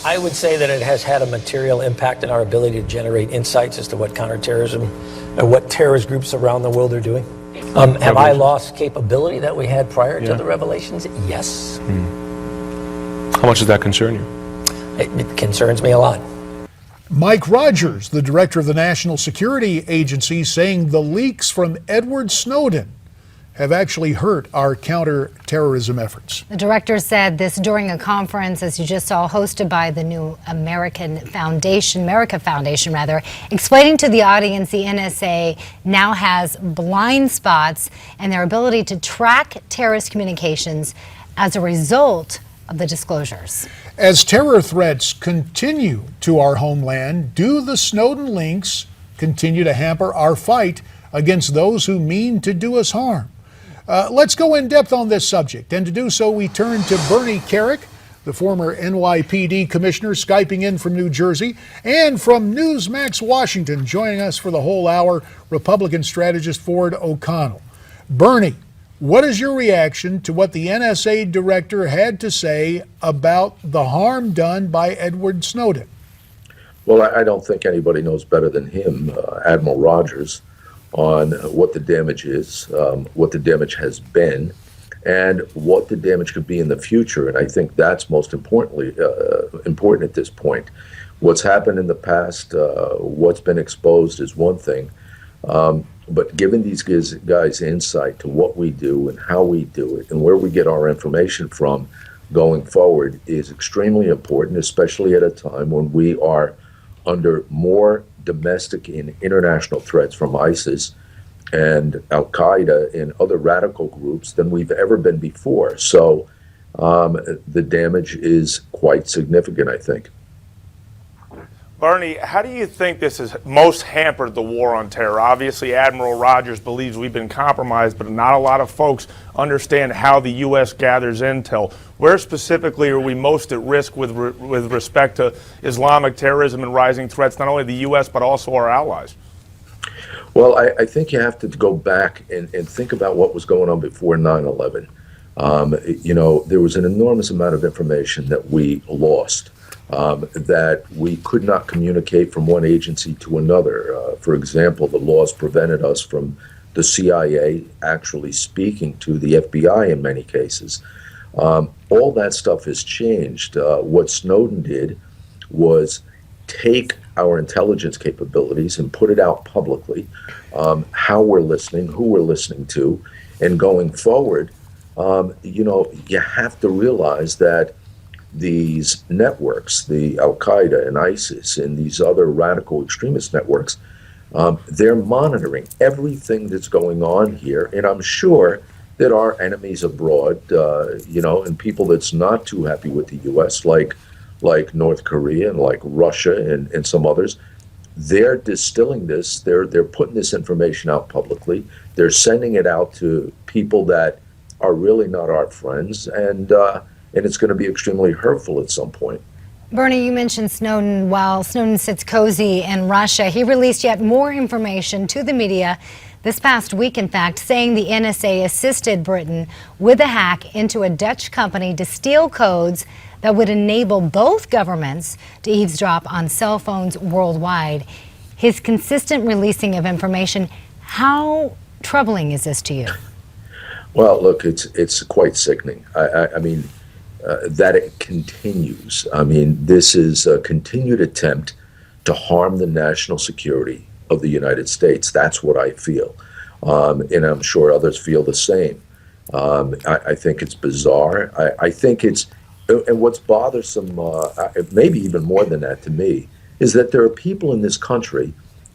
I would say that it has had a material impact on our ability to generate insights as to what counterterrorism or what terrorist groups around the world are doing. Have I lost capability that we had prior to the revelations? Yes. How much does that concern you? It concerns me a lot. Mike Rogers, the director of the National Security Agency, saying the leaks from Edward Snowden have actually hurt our counterterrorism efforts. The director said this during a conference, as you just saw, hosted by the new America Foundation, explaining to the audience the NSA now has blind spots in their ability to track terrorist communications as a result of the disclosures. As terror threats continue to our homeland, do the Snowden links continue to hamper our fight against those who mean to do us harm? Let's go in depth on this subject, and to do so we turn to Bernie Kerik, the former NYPD commissioner, Skyping in from New Jersey, and from Newsmax Washington, joining us for the whole hour, Republican strategist Ford O'Connell. Bernie, what is your reaction to what the NSA director had to say about the harm done by Edward Snowden? Well, I don't think anybody knows better than him, Admiral Rogers, on what the damage is, what the damage has been, and what the damage could be in the future. And I think that's most importantly important at this point. What's happened in the past, what's been exposed is one thing, but giving these guys insight to what we do and how we do it and where we get our information from going forward is extremely important, especially at a time when we are under more domestic and international threats from ISIS and Al-Qaeda and other radical groups than we've ever been before. So the damage is quite significant, I think. Bernie, how do you think this has most hampered the war on terror? Obviously, Admiral Rogers believes we've been compromised, but not a lot of folks understand how the U.S. gathers intel. Where specifically are we most at risk with respect to Islamic terrorism and rising threats, not only the U.S., but also our allies? Well, I think you have to go back and think about what was going on before 9/11. There was an enormous amount of information that we lost. That we could not communicate from one agency to another. For example, the laws prevented us from the CIA actually speaking to the FBI in many cases. All that stuff has changed. What Snowden did was take our intelligence capabilities and put it out publicly, how we're listening, who we're listening to, and going forward, you have to realize that these networks, the Al-Qaeda and ISIS and these other radical extremist networks, they're monitoring everything that's going on here. And I'm sure that our enemies abroad, and people that's not too happy with the U.S., like North Korea and like Russia and some others, they're distilling this. They're putting this information out publicly. They're sending it out to people that are really not our friends, and it's going to be extremely hurtful at some point. Bernie, you mentioned Snowden. While Snowden sits cozy in Russia, he released yet more information to the media this past week, in fact, saying the NSA assisted Britain with a hack into a Dutch company to steal codes that would enable both governments to eavesdrop on cell phones worldwide. His consistent releasing of information, how troubling is this to you? Well, look, it's quite sickening. I mean, that it continues. I mean, this is a continued attempt to harm the national security of the United States. That's what I feel. And I'm sure others feel the same. I think it's bizarre. I think it's, and what's bothersome, maybe even more than that to me, is that there are people in this country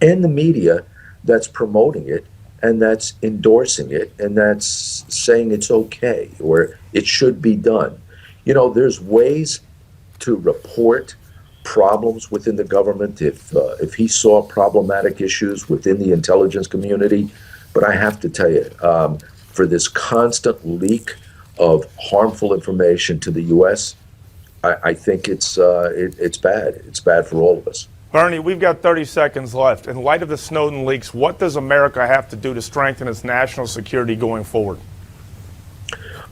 and the media that's promoting it and that's endorsing it and that's saying it's okay or it should be done. There's ways to report problems within the government if he saw problematic issues within the intelligence community. But I have to tell you, for this constant leak of harmful information to the U.S., I think it's bad. It's bad for all of us. Bernie, we've got 30 seconds left. In light of the Snowden leaks, what does America have to do to strengthen its national security going forward?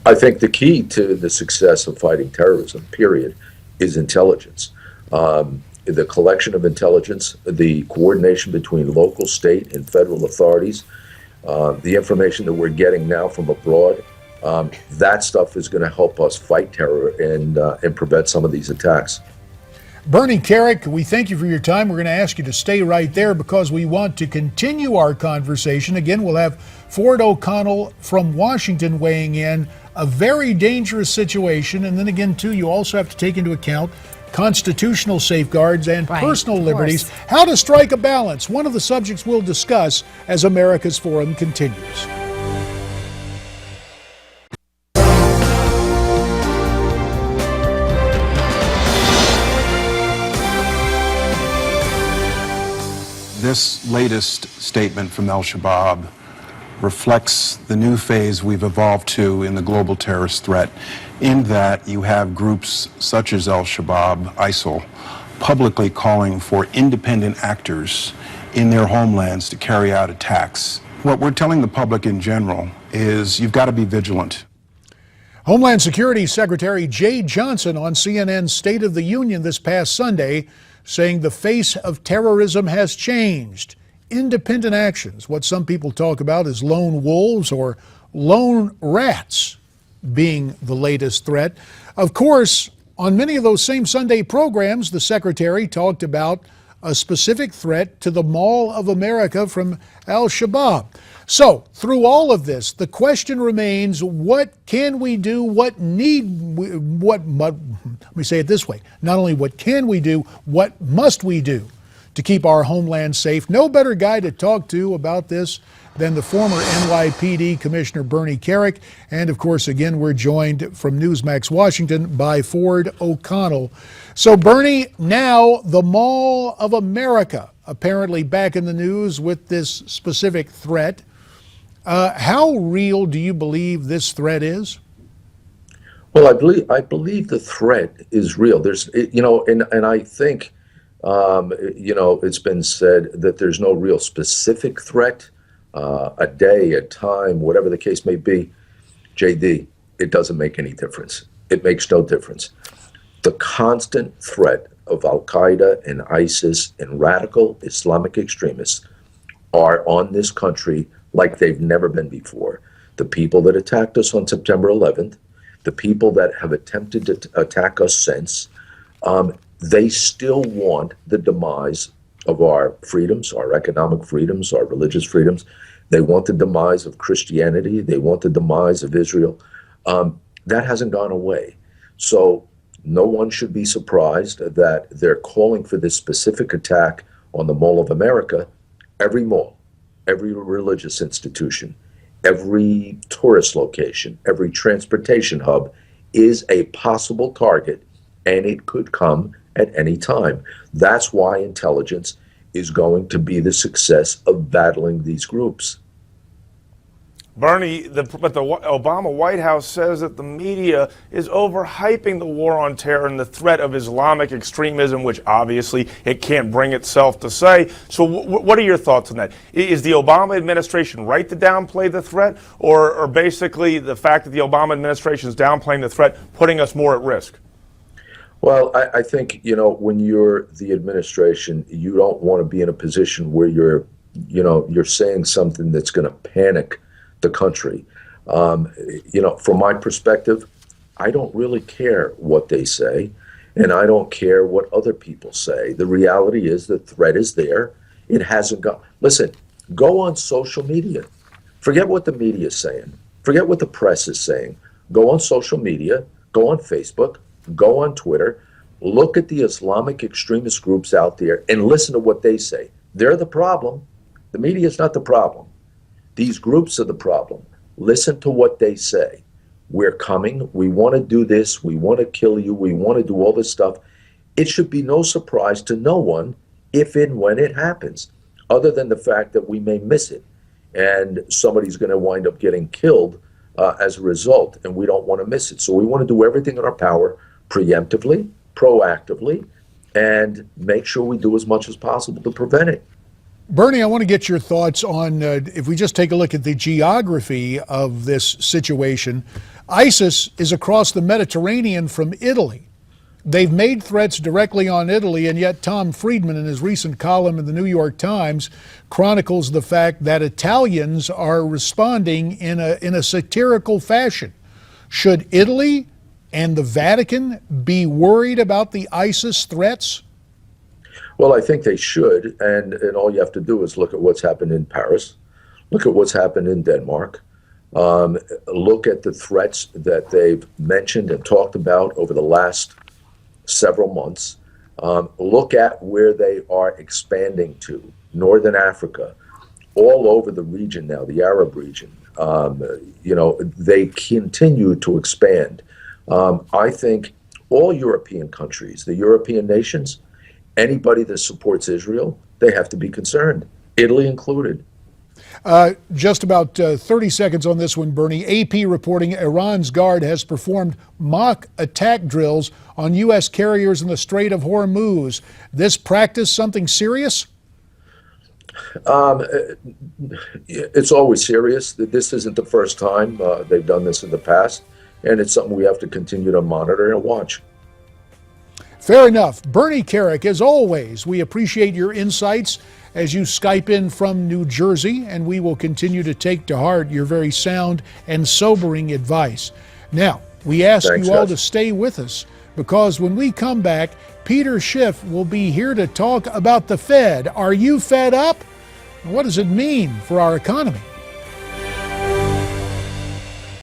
I think the key to the success of fighting terrorism, period, is intelligence. The collection of intelligence, the coordination between local, state, and federal authorities, the information that we're getting now from abroad, that stuff is going to help us fight terror and prevent some of these attacks. Bernie Kerik, we thank you for your time. We're going to ask you to stay right there because we want to continue our conversation. Again, we'll have Ford O'Connell from Washington weighing in. A very dangerous situation. And then again, too, you also have to take into account constitutional safeguards and personal liberties. How to strike a balance. One of the subjects we'll discuss as America's Forum continues. This latest statement from al-Shabaab reflects the new phase we've evolved to in the global terrorist threat, in that you have groups such as al-Shabaab, ISIL, publicly calling for independent actors in their homelands to carry out attacks. What we're telling the public in general is you've got to be vigilant. Homeland Security Secretary Jay Johnson on CNN's State of the Union this past Sunday, saying the face of terrorism has changed. Independent actions, what some people talk about as lone wolves or lone rats, being the latest threat. Of course, on many of those same Sunday programs, the Secretary talked about a specific threat to the Mall of America from al-Shabaab. So, through all of this, the question remains, what can we do, let me say it this way, not only what can we do, what must we do to keep our homeland safe? No better guy to talk to about this than the former NYPD Commissioner Bernie Kerik. And of course, again, we're joined from Newsmax Washington by Ford O'Connell. So Bernie, now the Mall of America apparently back in the news with this specific threat. How real do you believe this threat is? Well, I believe the threat is real. There's, and I think, it's been said that there's no real specific threat, a day, a time, whatever the case may be. JD, it doesn't make any difference. It makes no difference. The constant threat of Al-Qaeda and ISIS and radical Islamic extremists are on this country like they've never been before. The people that attacked us on September 11th, the people that have attempted to attack us since, they still want the demise of our freedoms, our economic freedoms, our religious freedoms. They want the demise of Christianity. They want the demise of Israel. That hasn't gone away. So no one should be surprised that they're calling for this specific attack on the Mall of America. Every mall, every religious institution, every tourist location, every transportation hub is a possible target, and it could come at any time. That's why intelligence is going to be the success of battling these groups. Bernie, but the Obama White House says that the media is overhyping the war on terror and the threat of Islamic extremism, which obviously it can't bring itself to say. So what are your thoughts on that? Is the Obama administration right to downplay the threat, or basically the fact that the Obama administration is downplaying the threat putting us more at risk? Well, I think, when you're the administration, you don't want to be in a position where you're saying something that's going to panic the country. From my perspective, I don't really care what they say, and I don't care what other people say. The reality is the threat is there. It hasn't gone. Listen, go on social media. Forget what the media is saying. Forget what the press is saying. Go on social media, go on Facebook, go on Twitter, look at the Islamic extremist groups out there and listen to what they say. They're the problem. The media is not the problem. These groups are the problem. Listen to what they say. We're coming. We want to do this. We want to kill you. We want to do all this stuff. It should be no surprise to no one if and when it happens, other than the fact that we may miss it and somebody's going to wind up getting killed as a result, and we don't want to miss it. So we want to do everything in our power preemptively, proactively, and make sure we do as much as possible to prevent it. Bernie, I want to get your thoughts on, if we just take a look at the geography of this situation, ISIS is across the Mediterranean from Italy. They've made threats directly on Italy, and yet Tom Friedman, in his recent column in the New York Times, chronicles the fact that Italians are responding in a satirical fashion. Should Italy and the Vatican be worried about the ISIS threats? Well, I think they should, and all you have to do is look at what's happened in Paris, look at what's happened in Denmark, look at the threats that they've mentioned and talked about over the last several months. Look at where they are expanding to, Northern Africa, all over the region now, the Arab region. They continue to expand. I think all European countries, the European nations, anybody that supports Israel, they have to be concerned, Italy included. Just about 30 seconds on this one, Bernie. AP reporting Iran's Guard has performed mock attack drills on U.S. carriers in the Strait of Hormuz. This practice something serious? It's always serious. This isn't the first time. They've done this in the past, and it's something we have to continue to monitor and watch. Fair enough. Bernie Kerik, as always, we appreciate your insights as you Skype in from New Jersey, and we will continue to take to heart your very sound and sobering advice. Now, we ask Thanks, you all guys. to stay with us, because when we come back, Peter Schiff will be here to talk about the Fed. Are you fed up? What does it mean for our economy?